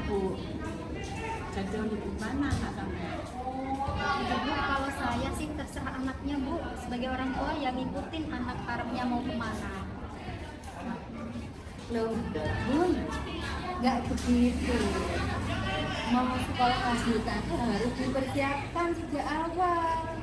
Bu? Jadi untuk gimana anak sampai? Bu, kalau saya sih terserah anaknya Bu. Sebagai orang tua yang ngikutin anak karemnya mau kemana. Loh, Bun, nggak begitu. Mau sekolah lanjutan harus dipersiapkan sejak awal.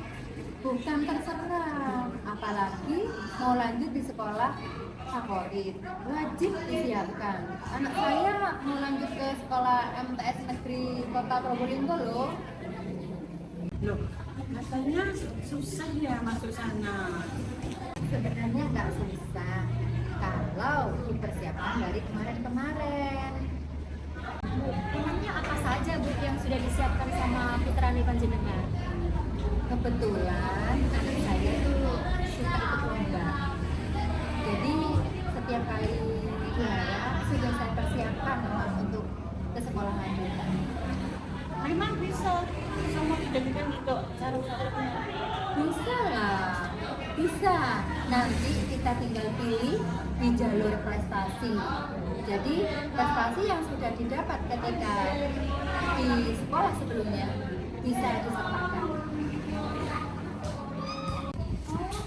Bukan terserah. Apalagi mau lanjut di sekolah favorit, wajib disiapkan. Anak saya mau lanjut ke sekolah MTS Negeri Kota Probolinggo loh. Loh, katanya susah ya masuk sana. Sebenarnya nggak susah kalau dipersiapkan dari kemarin-kemarin. Bu, emangnya apa saja Bu yang sudah disiapkan sama putrani panjenengan? Kebetulan anak saya itu suka ikut lomba. Jadi setiap kali juara sudah saya persiapkan untuk ke sekolah lanjutan. Memang bisa sama dijadikan gitu cara-caranya. Bisa lah, bisa. Nanti kita tinggal pilih di jalur prestasi. Jadi prestasi yang sudah didapat ketika di sekolah sebelumnya bisa disertakan.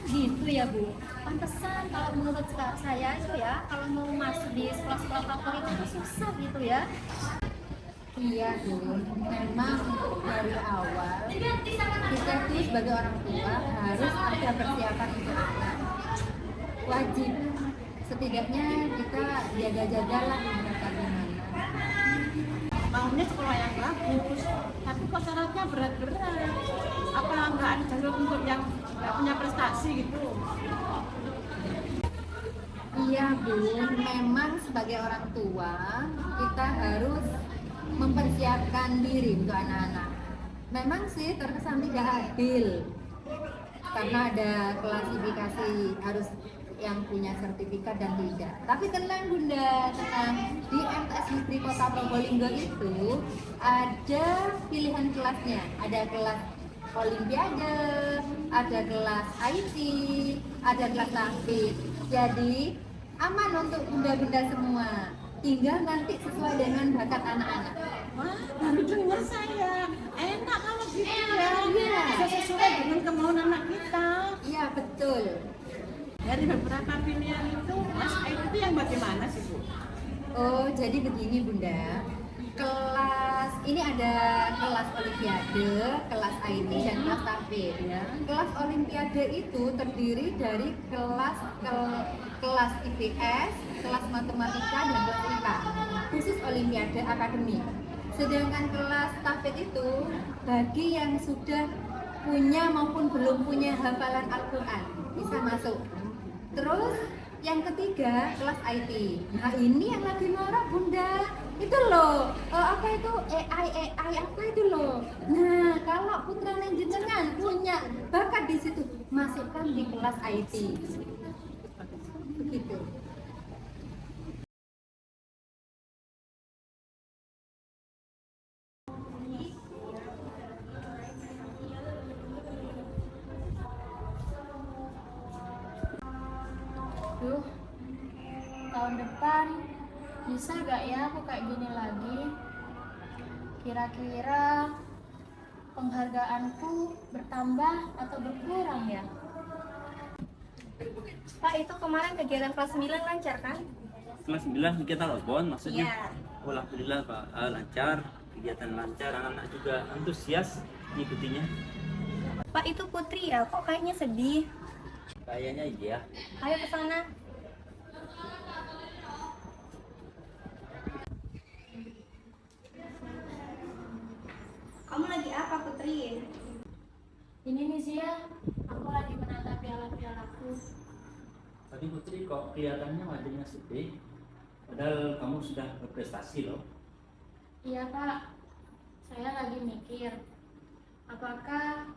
Gitu ya Bu. Pantesan kalau menurut saya itu ya, kalau mau masuk di sekolah-sekolah favorit itu susah gitu ya. Iya Bun, memang dari awal kita tuh sebagai orang tua harus ada persiapan untuk anak. Wajib, setidaknya kita jaga-jagalah mereka gimana. Maunya sekolah yang bagus, tapi kok syaratnya berat-berat. Apa nggak ada jalur untuk yang nggak punya prestasi gitu? Iya Bun, memang sebagai orang tua kita harus mempersiapkan diri untuk anak-anak. Memang sih terkesan tidak adil karena ada klasifikasi harus yang punya sertifikat dan tidak. Tapi tenang Bunda, tenang. Di MTS Negeri Kota Probolinggo itu ada pilihan kelasnya. Ada kelas Olimpiade, ada kelas IT, ada kelas tahfidz. Jadi aman untuk bunda-bunda semua. Tinggal nanti sesuai dengan bakat anak-anak. Wah, baru dengar saya. Enak kalau gitu ya. Iya. Bisa sesuai dengan kemauan anak kita. Iya betul. Dari beberapa pilihan itu, Mas, itu yang bagaimana sih Bu? Oh, jadi begini Bunda. Kelas ini ada kelas Olimpiade, kelas IT dan kelas tahfidz. Ya. Kelas Olimpiade itu terdiri dari kelas IPS, kelas matematika dan kelas IPA. Khusus Olimpiade akademik. Sedangkan kelas tahfidz itu bagi yang sudah punya maupun belum punya hafalan Al-Qur'an bisa masuk. Terus yang ketiga kelas IT. Nah ini yang lagi marak Bunda. Itu loh, apa itu AI apa itu loh. Nah kalau putra jenengan punya bakat di situ, masukkan di kelas IT. Begitu. Duh, tahun depan bisa gak ya aku kayak gini lagi? Kira-kira penghargaanku bertambah atau berkurang ya? Pak, itu kemarin kegiatan kelas 9 lancar kan? Kelas 9 kegiatan Lebon maksudnya? Iya. Oh, alhamdulillah Pak, lancar, kegiatan lancar, anak-anak juga antusias ngikutinya. Pak, itu Putri ya, kok kayaknya sedih? Kayaknya iya. Ayo ke sana. Kamu lagi apa, Putri? Ini nih Zia, aku lagi menata piala-pialaku. Tadi Putri kok kelihatannya wajahnya sedih, padahal kamu sudah berprestasi loh. Iya Pak, saya lagi mikir, apakah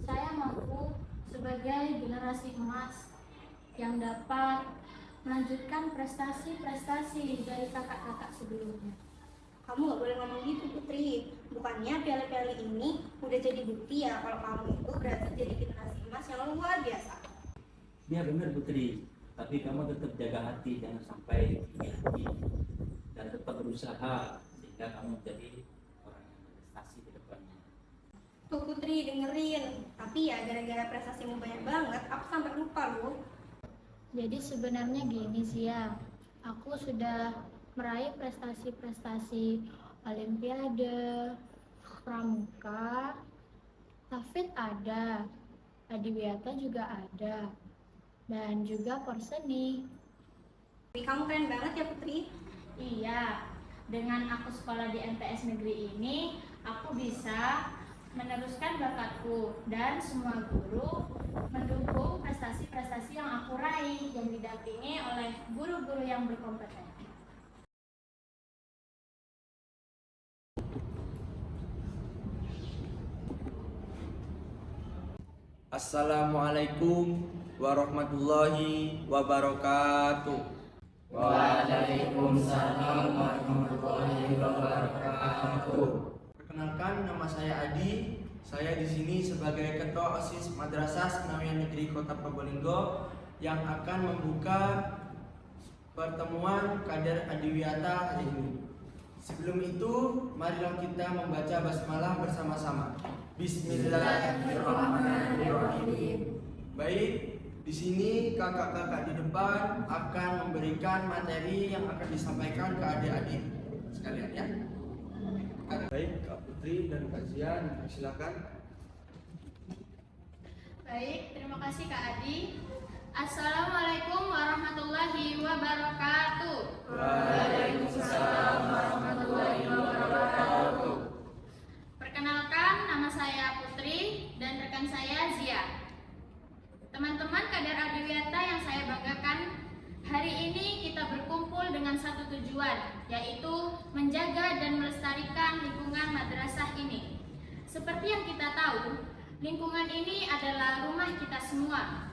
saya mampu sebagai generasi emas yang dapat melanjutkan prestasi-prestasi dari kakak-kakak sebelumnya. Kamu gak boleh ngomong gitu, Putri. Bukannya piala-piala ini udah jadi bukti ya kalau kamu itu berhasil jadi generasi emas yang luar biasa. Iya benar Putri, tapi kamu tetap jaga hati, jangan sampai tinggi hati dan tetap berusaha sehingga sehingga kamu jadi orang yang berprestasi ke depannya. Tuh Putri, dengerin. Tapi ya gara-gara prestasimu banyak banget, aku sampai lupa loh. Jadi sebenarnya gini sih ya, aku sudah meraih prestasi-prestasi Olimpiade, Pramuka, Tafid ada, Adiwiyata juga ada, dan juga Porseni. Kamu keren banget ya Putri. Iya, dengan aku sekolah di MTS negeri ini, aku bisa meneruskan bakatku dan semua guru mendukung prestasi-prestasi yang aku raih yang didampingi oleh guru-guru yang berkompeten. Assalamualaikum warahmatullahi wabarakatuh. Waalaikumsalam warahmatullahi wabarakatuh. Perkenalkan, nama saya Adi. Saya di sini sebagai Ketua OSIS Madrasah Sanawiyah Negeri Kota Probolinggo yang akan membuka pertemuan kader Adiwiyata hari ini. Sebelum itu, marilah kita membaca basmalah bersama-sama. Bismillahirrahmanirrahim. Baik, di sini kakak-kakak di depan akan memberikan materi yang akan disampaikan ke adik-adik sekalian ya. Baik, Kak Putri dan Kak Zian, silakan. Baik, terima kasih Kak Adi. Assalamualaikum warahmatullahi wabarakatuh. Waalaikumsalam warahmatullahi wabarakatuh. Perkenalkan, nama saya Putri dan rekan saya Zia. Teman-teman kader Adiwiyata yang saya banggakan, hari ini kita berkumpul dengan satu tujuan, yaitu menjaga dan melestarikan lingkungan madrasah ini. Seperti yang kita tahu, lingkungan ini adalah rumah kita semua.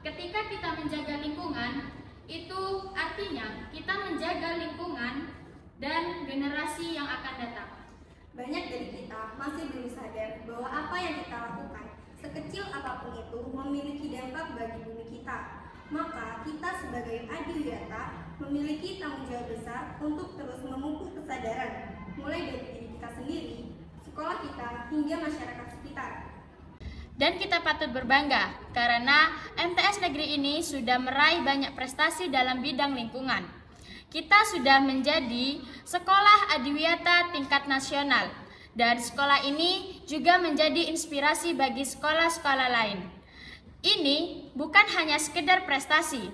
Ketika kita menjaga lingkungan, itu artinya kita menjaga lingkungan dan generasi yang akan datang. Banyak dari kita masih belum sadar bahwa apa yang kita lakukan, sekecil apapun itu, memiliki dampak bagi bumi kita. Maka kita sebagai Adiwiyata memiliki tanggung jawab besar untuk terus memupuk kesadaran, mulai dari diri kita sendiri, sekolah kita, hingga masyarakat sekitar. Dan kita patut berbangga karena MTS negeri ini sudah meraih banyak prestasi dalam bidang lingkungan. Kita sudah menjadi sekolah Adiwiyata tingkat nasional dan sekolah ini juga menjadi inspirasi bagi sekolah-sekolah lain. Ini bukan hanya sekedar prestasi,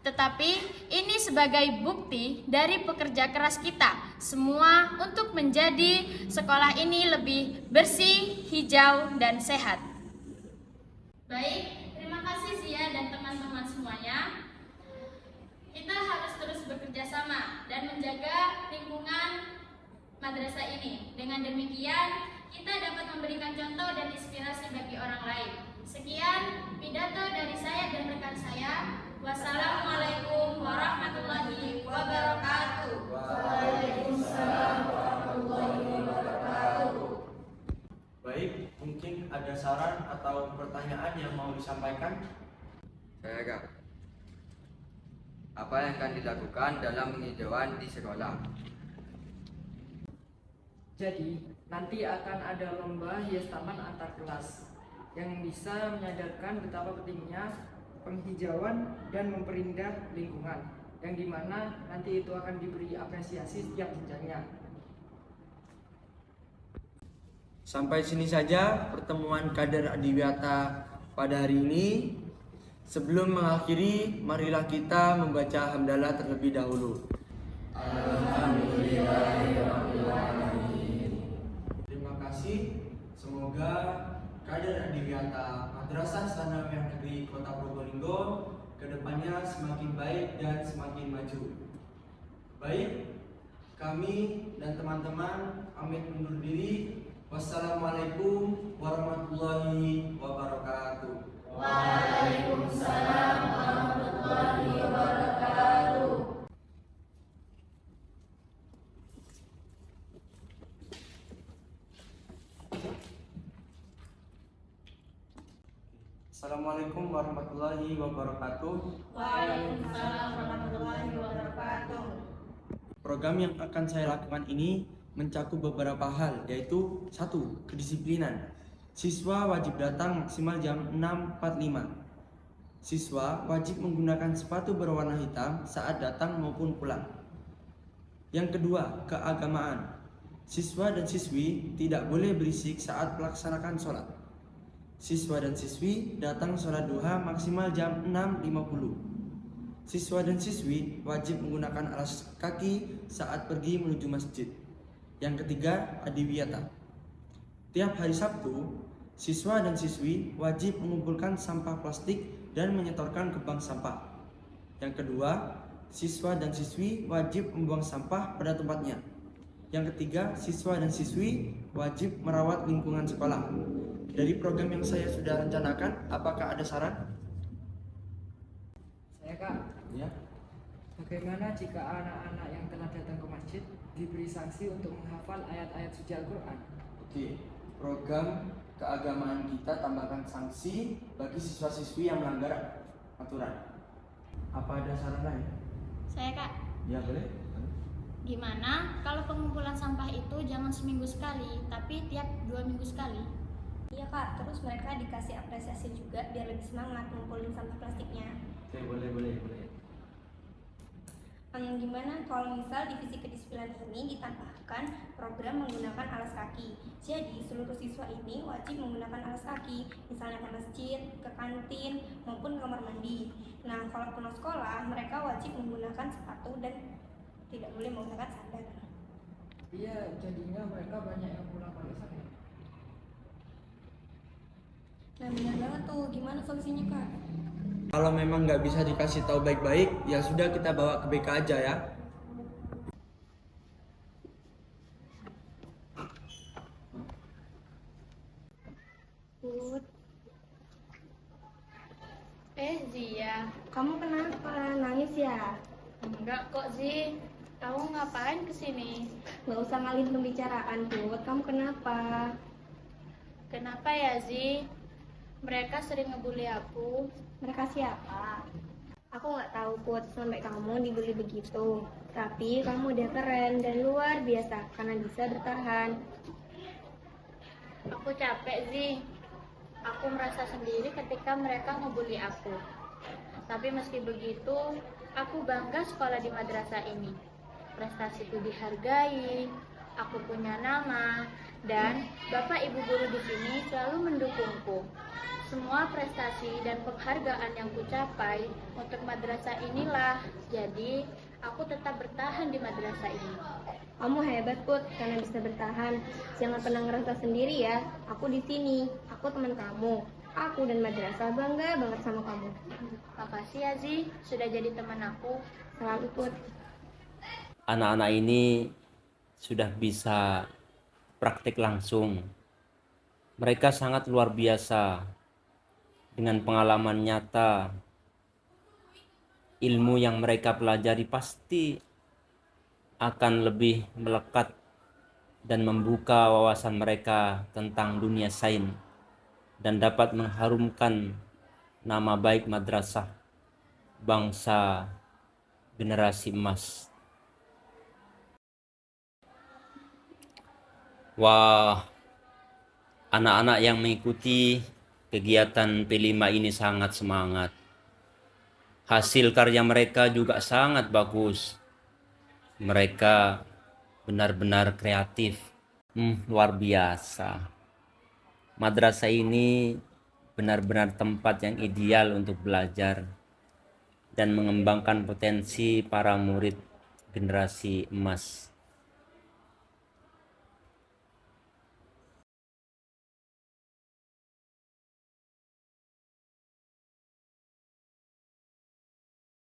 tetapi ini sebagai bukti dari pekerja keras kita semua untuk menjadi sekolah ini lebih bersih, hijau, dan sehat. Baik, terima kasih Zia dan teman-teman semuanya. Kita harus terus bekerja sama dan menjaga lingkungan madrasah ini. Dengan demikian, kita dapat memberikan contoh dan inspirasi bagi orang lain. Sekian pidato dari saya dan rekan saya. Wassalamualaikum warahmatullahi wabarakatuh. Waalaikumsalam warahmatullahi wabarakatuh. Baik, mungkin ada saran atau pertanyaan yang mau disampaikan? Saya Kak. Apa yang akan dilakukan dalam penghijauan di sekolah? Jadi, nanti akan ada lomba hias taman antar kelas yang bisa menyadarkan betapa pentingnya penghijauan dan memperindah lingkungan, yang dimana nanti itu akan diberi apresiasi setiap jenjangnya. Sampai sini saja pertemuan kader Adiwiyata pada hari ini. Sebelum mengakhiri, marilah kita membaca hamdalah terlebih dahulu. Terima kasih. Semoga kader Adiwiyata Madrasah Sanawiyah Negeri Kota Probolinggo kedepannya semakin baik dan semakin maju. Baik, kami dan teman-teman pamit undur diri. Wassalamualaikum warahmatullahi wabarakatuh. Waalaikumsalam warahmatullahi wabarakatuh. Assalamualaikum warahmatullahi wabarakatuh. Waalaikumsalam warahmatullahi wabarakatuh. Program program yang akan saya lakukan ini mencakup beberapa hal, yaitu 1. Kedisiplinan. Siswa wajib datang maksimal jam 6.45. Siswa wajib menggunakan sepatu berwarna hitam saat datang maupun pulang. Yang kedua, keagamaan. Siswa dan siswi tidak boleh berisik saat melaksanakan sholat. Siswa dan siswi datang sholat duha maksimal jam 6.50. Siswa dan siswi wajib menggunakan alas kaki saat pergi menuju masjid. Yang ketiga, adiwiyata. Tiap hari Sabtu, siswa dan siswi wajib mengumpulkan sampah plastik dan menyetorkan ke bank sampah. Yang kedua, siswa dan siswi wajib membuang sampah pada tempatnya. Yang ketiga, siswa dan siswi wajib merawat lingkungan sekolah. Dari program yang saya sudah rencanakan, apakah ada saran? Saya Kak, Ya. bagaimana jika anak-anak yang telah datang ke masjid diberi sanksi untuk menghafal ayat-ayat suci Al-Quran? Oke, program keagamaan kita tambahkan sanksi bagi siswa-siswi yang melanggar aturan. Apa ada saran lain? Saya Kak, Ya, boleh. gimana kalau pengumpulan sampah itu jangan seminggu sekali, tapi tiap 2 minggu sekali? Iya Kak, terus mereka dikasih apresiasi juga biar lebih semangat ngumpulin sampah plastiknya. Oke, boleh. Yang gimana kalau misal divisi kedisiplinan ini ditambahkan program menggunakan alas kaki. Jadi seluruh siswa ini wajib menggunakan alas kaki, misalnya ke masjid, ke kantin, maupun kamar mandi. Nah, kalau pulang sekolah, mereka wajib menggunakan sepatu dan tidak boleh menggunakan sandal. Iya, jadinya mereka banyak yang pulang pakai sandal. Nah, benar banget tuh. Gimana solusinya Kak? Kalau memang nggak bisa dikasih tahu baik-baik, ya sudah kita bawa ke BK aja ya. Put, Zia. kamu kenapa? Nangis ya? Enggak kok, Zi. Kamu ngapain kesini? Nggak usah ngalihin pembicaraan, Put. Kamu kenapa? Kenapa ya, Zi? Mereka sering ngebully aku. Mereka siapa? Aku nggak tahu Put sampai kamu dibully begitu. Tapi kamu udah keren dan luar biasa karena bisa bertahan. Aku capek, Zi. Aku merasa sendiri ketika mereka ngebully aku. Tapi meski begitu, aku bangga sekolah di madrasah ini. Prestasiku dihargai, aku punya nama, dan Bapak Ibu guru di sini selalu mendukungku. Semua prestasi dan penghargaan yang kucapai untuk madrasah inilah, jadi aku tetap bertahan di madrasah ini. Kamu hebat Put karena bisa bertahan. Jangan pernah ngerasa sendiri ya. Aku di sini. Aku teman kamu. Aku dan madrasah bangga banget sama kamu. Makasih ya, Zi, sudah jadi teman aku. Selalu Put. Anak-anak ini sudah bisa praktik langsung. Mereka sangat luar biasa dengan pengalaman nyata. Ilmu yang mereka pelajari pasti akan lebih melekat dan membuka wawasan mereka tentang dunia sains dan dapat mengharumkan nama baik madrasah bangsa generasi emas. Wah, anak-anak yang mengikuti kegiatan P5 ini sangat semangat. Hasil karya mereka juga sangat bagus. Mereka benar-benar kreatif. Luar biasa. Madrasah ini benar-benar tempat yang ideal untuk belajar dan mengembangkan potensi para murid generasi emas.